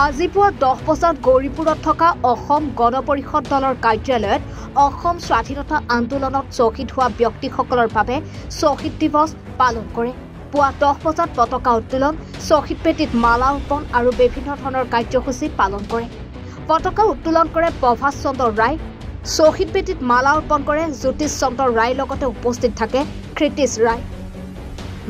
আজি পুৱা 10 বজাত গৌৰীপুৰত থকা অসম গণ পৰিষদ দলৰ কাৰ্যালয়ত অসম স্বাধীনতা আন্দোলনত শ্বহীদ হোৱা ব্যক্তিসকলৰ বাবে শ্বহীদ দিৱস পালন কৰে। পুৱা 10 বজাত পতাকা উত্তোলন, শ্বহীদ পেটিত মালা অৰ্পণ আৰু বিভিন্ন ধৰণৰ কাৰ্যসূচী পালন কৰে। পতাকা উত্তোলন কৰে প্ৰভাস চন্দ্ৰ ৰায়, শ্বহীদ পেটিত মালা অৰ্পণ কৰে জ্যোতিষ চন্দ্ৰ ৰায়ৰ লগতে উপস্থিত থাকে কৃতিশ ৰায়।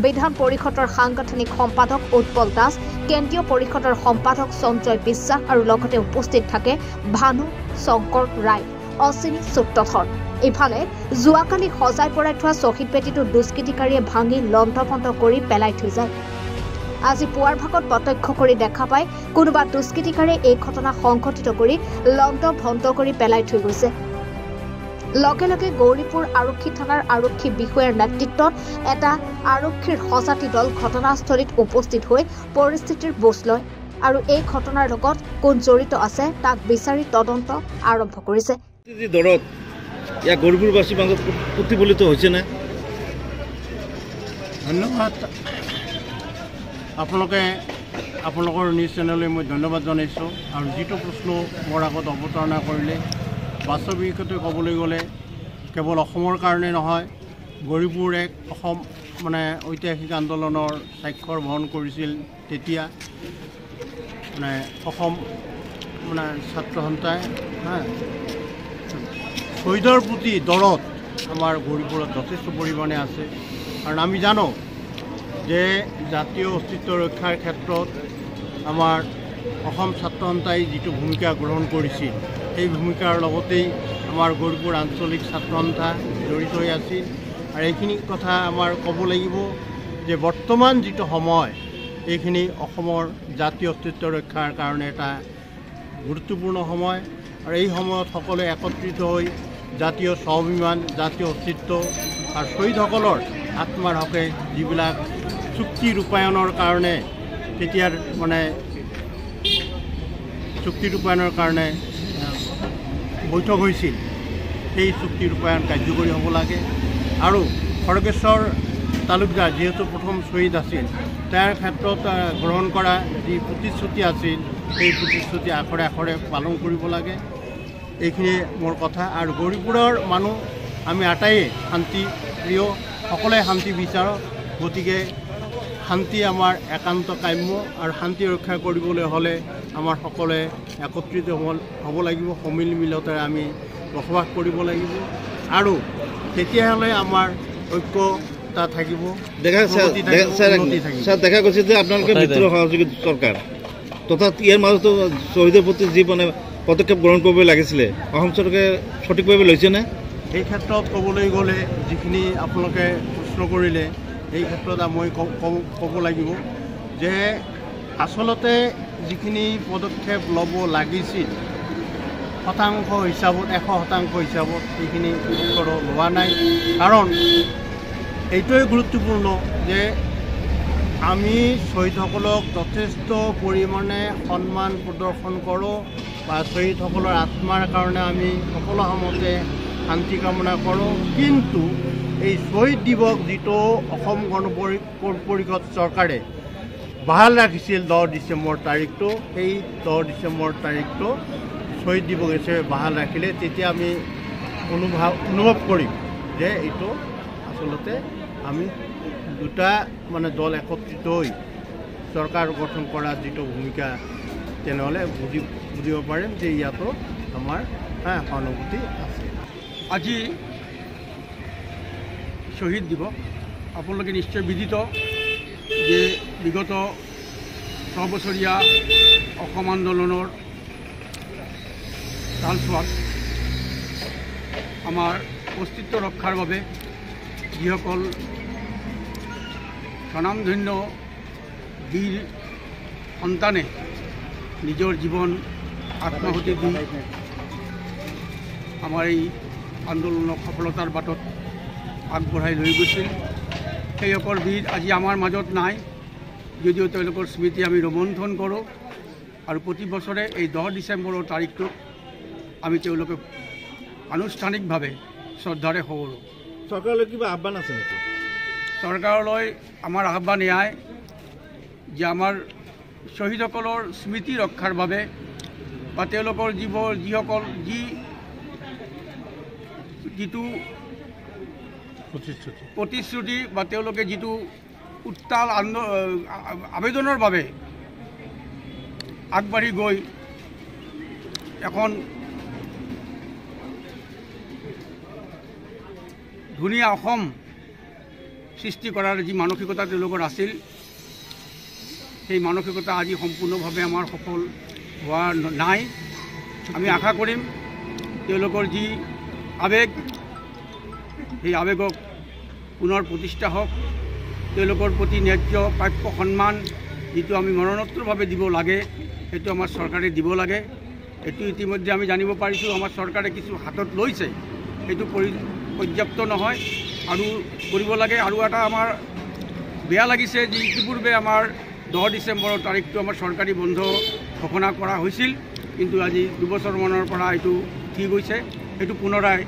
বিধান পৰিষদৰ সাংগঠনিক সম্পাদক উৎপল দাস, কেন্দ্ৰীয় পৰিষদৰ সম্পাদক সঞ্জয় বিশ্বাস আৰু লগতে উপস্থিত থাকে ভানু শংকৰ ৰায়, অশ্বিনী সূত্ৰধৰ। ইফালে যোৱাকালি সজাই পৰাই থোৱা শ্বহীদ পেটিটো দুষ্কৃতিকাৰীয়ে ভাঙি লণ্ড-ভণ্ড কৰি পেলাই থৈ যায়। আজি পুৱাৰ ভাগত প্ৰত্যক্ষ কৰি দেখা পায় কোনোবা দুষ্কৃতিকাৰীয়ে এই ঘটনা সংঘটিত কৰি লণ্ড-ভণ্ড কৰি পেলাই থৈ গৈছে। লগে লগে গৌৰীপুৰ আৰক্ষী থানাৰ আৰক্ষী বিষয়াৰ নেতৃত্বত এটা আৰক্ষীৰ সজাতি দল ঘটনাস্থলীত উপস্থিত হৈ পৰিস্থিতিৰ বুজ লয় আৰু এই ঘটনাৰ লগত কোন জড়িত আছে তাক বিচাৰি তদন্ত আৰম্ভ কৰিছে। গৌৰীপুৰবাসীৰ মাজত প্ৰতিফলিত হৈছে নে? ধন্যবাদ। আপোনালোকৰ নিউজ চেনেললৈ মই ধন্যবাদ জনাইছোঁ। আৰু যিটো প্ৰশ্ন মোৰ আগত অৱতাৰণা কৰিলে, বাস্তৱিকতে ক'বলৈ গ'লে কেৱল অসমৰ কাৰণে নহয়, গৌৰীপুৰ এক অসম ঐতিহাসিক আন্দোলনৰ স্বাক্ষৰ বহন কৰিছিল। তেতিয়া অসম ছাত্ৰ সন্থাই শ্বহীদৰ প্ৰতি দৰদ আমাৰ গৌৰীপুৰত যথেষ্ট পৰিমাণে আছে। কাৰণ আমি জানো যে জাতীয় অস্তিত্ব ৰক্ষাৰ ক্ষেত্ৰত আমাৰ অসম ছাত্ৰ সন্থাই যিটো ভূমিকা গ্ৰহণ কৰিছিল, সেই ভূমিকাৰ লগতেই আমাৰ গৌৰীপুৰ আঞ্চলিক ছাত্ৰ সন্থা জড়িত হৈ আছিল। আৰু এইখিনি কথা আমাৰ ক'ব লাগিব যে বৰ্তমান যিটো সময়, এইখিনি অসমৰ জাতীয় অস্তিত্ব ৰক্ষাৰ কাৰণে এটা গুৰুত্বপূৰ্ণ সময়। আৰু এই সময়ত সকলোৱে একত্ৰিত হৈ জাতীয় স্বাভিমান, জাতীয় অস্তিত্ব আৰু শ্বহীদসকলৰ আত্মাৰ হকে যিবিলাক চুক্তি ৰূপায়ণৰ কাৰণে তেতিয়াৰ চুক্তি ৰূপায়ণৰ কাৰণে বৈঠক হৈছিল, সেই চুক্তি ৰূপায়ণ কাৰ্যকৰী হ'ব লাগে। আৰু খড়গেশ্বৰ তালুকদাৰ যিহেতু প্ৰথম শ্বহীদ আছিল, তাৰ ক্ষেত্ৰত গ্ৰহণ কৰা যি প্ৰতিশ্ৰুতি আছিল, সেই প্ৰতিশ্ৰুতি আখৰে আখৰে পালন কৰিব লাগে। এইখিনিয়ে মোৰ কথা। আৰু গৌৰীপুৰৰ মানুহ আমি আটাইয়ে শান্তি প্ৰিয়, সকলোৱে শান্তি বিচাৰোঁ। গতিকে শান্তি আমাৰ একান্ত কাম্য, আৰু শান্তি ৰক্ষা কৰিবলৈ হ'লে আমাৰ সকলোৱে একত্ৰিত হ'ব লাগিব, সমিল মিলতেৰে আমি বসবাস কৰিব লাগিব। আৰু তেতিয়াহ'লে আমাৰ ঐক্যতা থাকিব। দেখা গৈছে যে আপোনালোকে মিত্ৰ সহযোগী চৰকাৰ, তথা ইয়াৰ মাজতো শ্বহীদৰ প্ৰতি যি পদক্ষেপ গ্ৰহণ কৰিব লাগিছিলে, অসম চৰকাৰে সঠিকভাৱে লৈছেনে? এই ক্ষেত্ৰত ক'বলৈ গ'লে যিখিনি আপোনালোকে প্ৰশ্ন কৰিলে, এই ক্ষেত্ৰত মই ক'ব লাগিব যে আচলতে যিখিনি পদক্ষেপ ল'ব লাগিছিল শতাংশ হিচাপত 100% হিচাপত সেইখিনি লোৱা নাই। কাৰণ এইটোৱে গুৰুত্বপূৰ্ণ যে আমি শ্বহীদসকলক যথেষ্ট পৰিমাণে সন্মান প্ৰদৰ্শন কৰোঁ, বা শ্বহীদসকলৰ আত্মাৰ কাৰণে আমি সকলো সময়তে শান্তি কামনা কৰোঁ। কিন্তু এই শ্বহীদ দিৱস যিটো অসম গণ পৰিষদ চৰকাৰে বাহাল ৰাখিছিল 10 ডিচেম্বৰ তাৰিখটো, সেই 10 ডিচেম্বৰ তাৰিখটো শ্বহীদ দিৱস হিচাপে বাহাল ৰাখিলে, তেতিয়া আমি অনুভৱ কৰিম যে এইটো আচলতে আমি দুটা দল একত্ৰিত হৈ চৰকাৰ গঠন কৰা যিটো ভূমিকা, তেনেহ'লে বুজিব পাৰিম যে ইয়াতো আমাৰ সহানুভূতি আছে। আজি শ্বহীদ দিৱস, আপোনালোকে নিশ্চয় বিদিত যে বিগত 6 বছৰীয়া অসম আন্দোলনৰ কালছোৱাত আমাৰ অস্তিত্ব ৰক্ষাৰ বাবে যিসকল স্বনামধন্য বীৰ সন্তানে নিজৰ জীৱন আত্মাহুতি দি আমাৰ এই আন্দোলনক সফলতাৰ বাটত আগবঢ়াই লৈ গৈছিল, সেইসকল বীৰ আজি আমাৰ মাজত নাই, যদিও তেওঁলোকৰ স্মৃতি আমি ৰোমন্থন কৰোঁ। আৰু প্ৰতি বছৰে এই 10 ডিচেম্বৰৰ তাৰিখটোক আমি তেওঁলোকক আনুষ্ঠানিকভাৱে শ্ৰদ্ধাৰে সোঁৱৰোঁ। চৰকাৰলৈ কিবা আহ্বান আছে নেকি? চৰকাৰলৈ আমাৰ আহ্বান এয়াই যে আমাৰ শ্বহীদসকলৰ স্মৃতি ৰক্ষাৰ বাবে বা তেওঁলোকৰ যিসকল যিটো প্ৰতিশ্ৰুতি বা তেওঁলোকে যিটো উত্তাল আবেদনৰ বাবে আগবাঢ়ি গৈ এখন ধুনীয়া অসম সৃষ্টি কৰাৰ যি মানসিকতা তেওঁলোকৰ আছিল সেই মানসিকতা আজি সম্পূৰ্ণভাৱে আমাৰ সফল হোৱা নাই। আমি আশা কৰিম তেওঁলোকৰ যি আৱেগ সেই আৱেগক পুনৰ প্ৰতিষ্ঠা হওক, তেওঁলোকৰ প্ৰতি ন্যায্য প্ৰাপ্য সন্মান যিটো আমি মৰণোত্তৰভাৱে দিব লাগে সেইটো আমাৰ চৰকাৰে দিব লাগে। এইটো ইতিমধ্যে আমি জানিব পাৰিছোঁ আমাৰ চৰকাৰে কিছু হাতত লৈছে, সেইটো পৰ্যাপ্ত নহয় আৰু কৰিব লাগে। আৰু এটা আমাৰ বেয়া লাগিছে যে ইতিপূৰ্বে আমাৰ 10 ডিচেম্বৰৰ তাৰিখটো আমাৰ চৰকাৰী বন্ধ ঘোষণা কৰা হৈছিল, কিন্তু আজি 2 বছৰমানৰ পৰা এইটো ঠিক হৈছে। এইটো পুনৰাই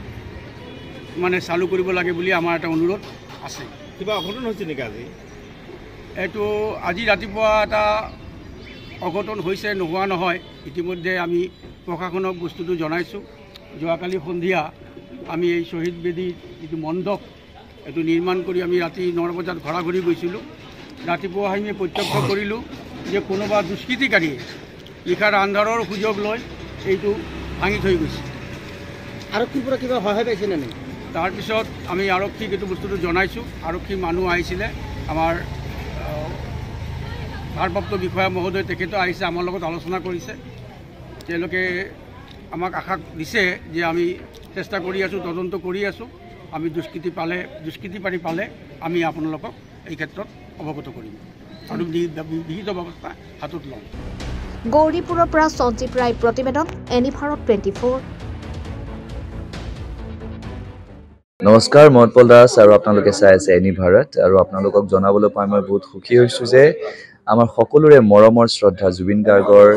মানে চালু কৰিব লাগে বুলি আমাৰ এটা অনুৰোধ আছে। কিবা অঘটন হৈছে নেকি আজি? এইটো আজি ৰাতিপুৱা এটা অঘটন হৈছে, নোহোৱা নহয়। ইতিমধ্যে আমি প্ৰশাসনক বস্তুটো জনাইছোঁ। যোৱাকালি সন্ধিয়া আমি এই শ্বহীদ বেদীৰ যিটো মণ্ডপ এইটো নিৰ্মাণ কৰি আমি ৰাতি 9 বজাত ঘৰা ঘূৰি গৈছিলোঁ। ৰাতিপুৱা আমি প্ৰত্যক্ষ কৰিলোঁ যে কোনোবা দুষ্কৃতিকাৰীয়ে নিশাৰ আন্ধাৰৰ সুযোগ লৈ এইটো ভাঙি থৈ গৈছে। আৰক্ষীৰ পৰা কিবা সহায় পাইছেনে নাই? তাৰপিছত আমি আৰক্ষীক এইটো বস্তুটো জনাইছোঁ। আৰক্ষী মানুহ আহিছিলে, আমাৰ ভাৰপ্ৰাপ্ত বিষয়া মহোদয় তেখেতো আহিছে, আমাৰ লগত আলোচনা কৰিছে। তেওঁলোকে আমাক আশা দিছে যে আমি চেষ্টা কৰি আছোঁ, তদন্ত কৰি আছোঁ। আমি দুষ্কৃতিকাৰী পালে আমি আপোনালোকক এই ক্ষেত্ৰত অৱগত কৰিম আৰু বিহিত ব্যৱস্থা হাতত ল'ম। গৌৰীপুৰৰ পৰা সঞ্জীৱ ৰায় প্ৰতিবেদন, এনি ভাৰত 24। নমস্কাৰ, মই উৎপল দাস আৰু আপোনালোকে চাই আছে এনি ভাৰত। আৰু আপোনালোকক জনাবলৈ পাই মই বহুত সুখী হৈছোঁ যে আমাৰ সকলোৰে মৰমৰ শ্ৰদ্ধা জুবিন গাৰ্গৰ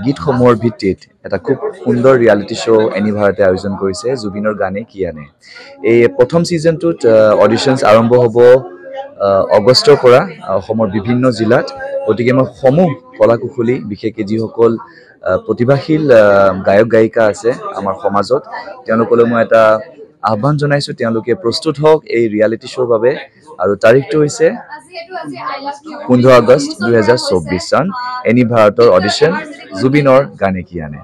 গীতসমূহৰ ভিত্তিত এটা খুব সুন্দৰ ৰিয়েলিটি শ্ব' এনি ভাৰতে আয়োজন কৰিছে, জুবিনৰ গানে কি আনে। এই প্ৰথম ছিজনটোত অডিশ্যনছ আৰম্ভ হ'ব আগষ্টৰ পৰা অসমৰ বিভিন্ন জিলাত। গতিকে মই সমূহ কলাকুশলী, বিশেষকৈ যিসকল প্ৰতিভাশীল গায়ক গায়িকা আছে আমাৰ সমাজত, তেওঁলোকলৈ মই এটা আহ্বান জনাইছোঁ, তেওঁলোকে প্ৰস্তুত হওক এই ৰিয়েলিটি শ্ব'ৰ বাবে। আৰু তাৰিখটো হৈছে 15 আগষ্ট 2024 চন। এনি ভাৰতৰ অডিশ্যন, জুবিনৰ গানে কি আনে।